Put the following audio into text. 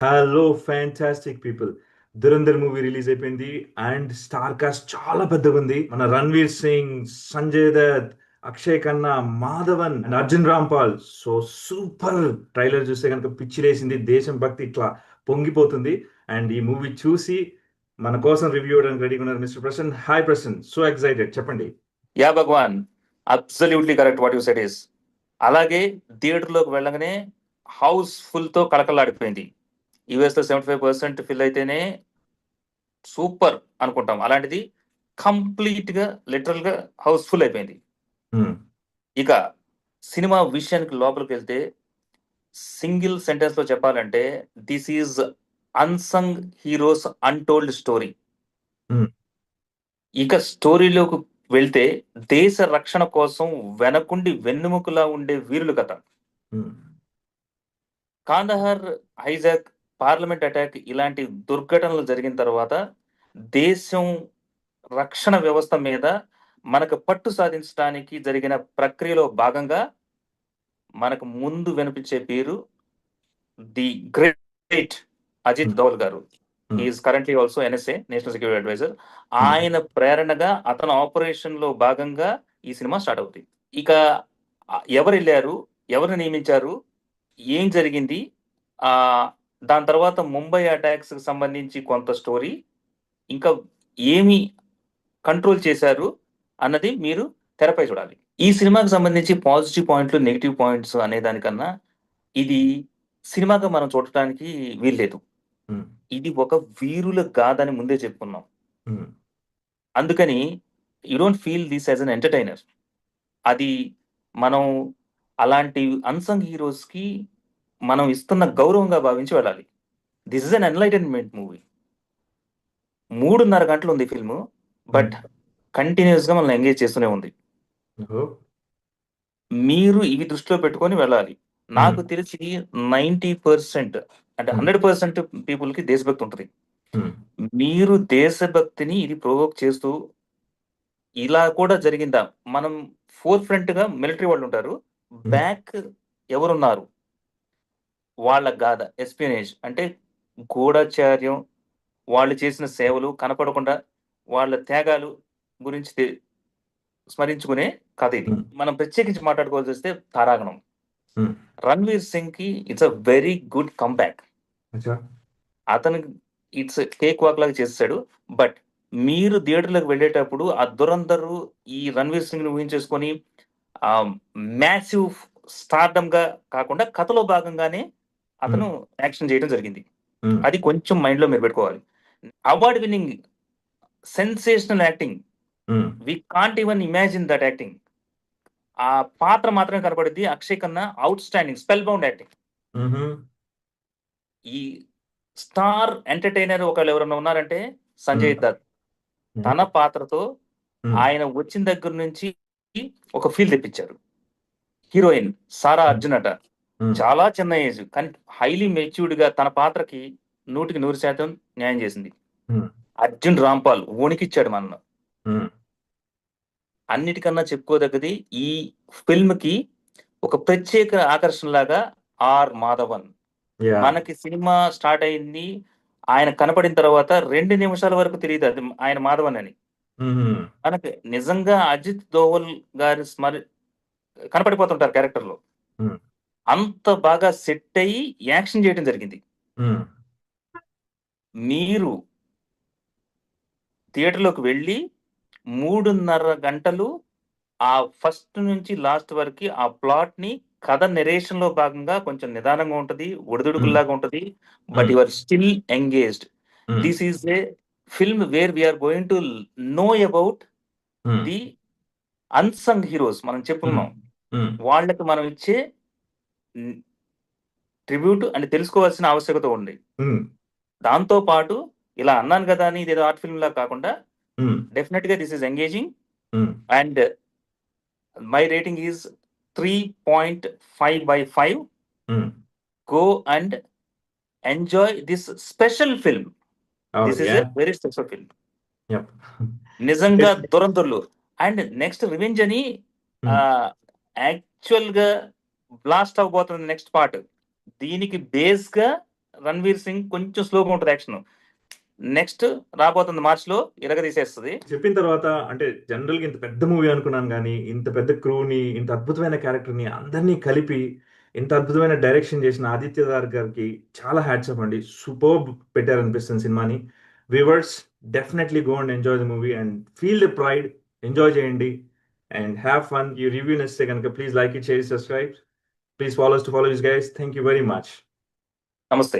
Hello fantastic people. Dhurandhar movie release అయిపోయింది and star cast చాలా పెద్దగా ఉంది. మన Ranveer Singh, Sanjay Dutt, Akshay Khanna, Madhavan and Arjun Rampal. So super. Trailer చూస్తే కనుక పిచ్చిలేసింది. దేశం భక్తి ఇట్లా పొంగిపోతుంది. అండ్ ఈ మూవీ చూసి మన కోసం రివ్యూ ఇవ్వడానికి రెడీగా ఉన్నారు mister Prasan. Hi Prasan, so excited, చెప్పండి. Yeah Bhagavan, absolutely correct what you said is. అలాగే థియేటర్లోకి వెళ్ళగానే హౌస్ ఫుల్ తో కళకళలాడిపోయింది. యుఎస్ లో 75% ఫిల్ అయితేనే సూపర్ అనుకుంటాం, అలాంటిది కంప్లీట్ గా లిటరల్ గా హౌస్ ఫుల్ అయిపోయింది. ఇక సినిమా విషయానికి లోపలికి వెళ్తే సింగిల్ సెంటెన్స్ లో చెప్పాలంటే this is unsung heroes untold story. ఇక స్టోరీలోకి వెళ్తే దేశ రక్షణ కోసం వెనకుండి వెన్నుముకలా ఉండే వీరుల కథ. కాందహార్ హైజాక్, పార్లమెంట్ అటాక్ ఇలాంటి దుర్ఘటనలు జరిగిన తర్వాత దేశం రక్షణ వ్యవస్థ మీద మనకు పట్టు సాధించడానికి జరిగిన ప్రక్రియలో భాగంగా మనకు ముందు వినిపించే పేరు ది గ్రేట్ అజిత్ దోవల్ గారు. Is currently also NSA, national security adviser. ఆయన ప్రేరణగా అతని ఆపరేషన్ లో భాగంగా ఈ సినిమా స్టార్ట్ అవుతుంది. ఇక ఎవరు వెళ్ళారు, ఎవరిని నియమించారు, ఏం జరిగింది, ఆ దాని తర్వాత ముంబై అటాక్స్ కి సంబంధించి కొంత స్టోరీ, ఇంకా ఏమి కంట్రోల్ చేశారు అన్నది మీరు తెరపై చూడాలి. ఈ సినిమాకి సంబంధించి పాజిటివ్ పాయింట్లు, నెగిటివ్ పాయింట్స్ అనే దానికన్నా ఇది సినిమాగా మనం చూడటానికి వీల్లేదు. ఇది ఒక వీరుల గాథని ముందే చెప్పుకున్నాం. అందుకని you don't feel this as an entertainer. అది మనం అలాంటి అన్సంగ్ హీరోస్ కి మనం ఇస్తున్న గౌరవంగా భావించి వెళ్ళాలి. This is an enlightenment movie. 3.5 గంటలు ఉంది ఫిల్మ్, బట్ కంటిన్యూస్ గా మనల్ని ఎంగేజ్ చేస్తూనే ఉంది. మీరు ఇవి దృష్టిలో పెట్టుకొని వెళ్ళాలి. నాకు తెలిసి 90% అంటే 100% పీపుల్ కి దేశభక్తి ఉంటుంది. మీరు దేశభక్తిని ఇది ప్రొవోక్ చేస్తూ ఇలా కూడా జరిగిందా, మనం ఫోర్ ఫ్రంట్ గా మిలిటరీ వాళ్ళు ఉంటారు, బ్యాక్ ఎవరున్నారు, వాళ్ళ గాథ, ఎస్పియనేజ్ అంటే గూఢచార్యం, వాళ్ళు చేసిన సేవలు కనపడకుండా వాళ్ళ త్యాగాలు గురించి స్మరించుకునే కథ ఇది. మనం ప్రత్యేకించి మాట్లాడుకోవాల్సి వస్తే తారాగణం. రణ్వీర్ సింగ్ కి it's a very good comeback. అతను ఇట్స్ కేక్ వాక్ లాగా చేస్తాడు. బట్ మీరు థియేటర్లకు వెళ్ళేటప్పుడు ఆ దురందరు ఈ రణ్వీర్ సింగ్ ని ఊహించేసుకొని ఆ మ్యాసివ్ స్టార్డమ్ గా కాకుండా కథలో భాగంగానే అతను యాక్షన్ చేయడం జరిగింది. అది కొంచెం మైండ్ లో మీరు పెట్టుకోవాలి. Award winning sensational acting. We can't even imagine that acting. ఆ పాత్ర మాత్రమే కనపడింది. Akshaye Khanna outstanding, spellbound acting. ఈ స్టార్ ఎంటర్టైనర్ ఒకళ్ళు ఎవరన్నా ఉన్నారంటే సంజయ్ దత్. తన పాత్రతో ఆయన వచ్చిన దగ్గర నుంచి ఒక ఫీల్ తెప్పించారు. హీరోయిన్ సారా అర్జున్ అట, చాలా చిన్న ఏజ్ కానీ హైలీ మెచ్యూర్డ్ గా తన పాత్రకి 100% న్యాయం చేసింది. అర్జున్ రాంపాల్ వణికిచ్చాడు మన. అన్నిటికన్నా చెప్పుకోదగ్గది ఈ ఫిల్మ్ కి ఒక ప్రత్యేక ఆకర్షణ లాగా ఆర్ మాధవన్. మనకి సినిమా స్టార్ట్ అయింది, ఆయన కనపడిన తర్వాత 2 నిమిషాల వరకు తెలియదు అది ఆయన మాధవన్ అని. మనకి నిజంగా అజిత్ దోవల్ గారి కనపడిపోతుంటారు క్యారెక్టర్ లో. అంత బాగా సెట్ అయ్యి యాక్షన్ చేయడం జరిగింది. మీరు థియేటర్లోకి వెళ్ళి 3.5 గంటలు ఆ ఫస్ట్ నుంచి లాస్ట్ వరకు ఆ ప్లాట్ ని, కథ నెరేషన్ లో భాగంగా కొంచెం నిదానంగా ఉంటది, ఒడిదుడుకుల్లాగా ఉంటది, but you are still engaged. This is a film where we are going to know about the unsung heroes. మనం చెప్పుకున్నాం, వాళ్ళకి మనం ఇచ్చే ట్రిబ్యూట్ అని తెలుసుకోవాల్సిన ఆవశ్యకత ఉంది. దాంతో పాటు ఇలా అన్నాను కదా అని ఇదేదో ఆర్ట్ ఫిల్మ్ లా కాకుండా డెఫినెట్ గా this is engaging. And my rating is 3.5/5. Go and enjoy this special film. This is a very special film. నిజంగా దురంధర్లు. అండ్ నెక్స్ట్ రివెంజ్ అని యాక్చువల్ గా బ్లాస్ట్ అవబోతుంది నెక్స్ట్ పార్ట్. దీనికి బేస్ గా రణ్వీర్ సింగ్ కొంచెం స్లోగా ఉంటుంది యాక్షన్. నెక్స్ట్ రాబోతుంది మార్చ్లో తీసేస్తుంది. చెప్పిన తర్వాత అంటే జనరల్గా ఇంత పెద్ద మూవీ అనుకున్నాను, కానీ ఇంత పెద్ద క్రూని, ఇంత అద్భుతమైన క్యారెక్టర్ని అందరినీ కలిపి ఇంత అద్భుతమైన డైరెక్షన్ చేసిన ఆదిత్య దార్ గారికి చాలా హ్యాట్స్ ఆఫ్ అండి. సూపర్ పెట్టారనిపిస్తుంది సినిమాని. Viewers, definitely go and enjoy the movie and feel the pride. Enjoy చేయండి అండ్ హ్యావ్ ఫన్. ఈ రివ్యూ నచ్చితే కనుక please like it, share, subscribe. Please follow us to follow these guys. Thank you very much. నమస్తే.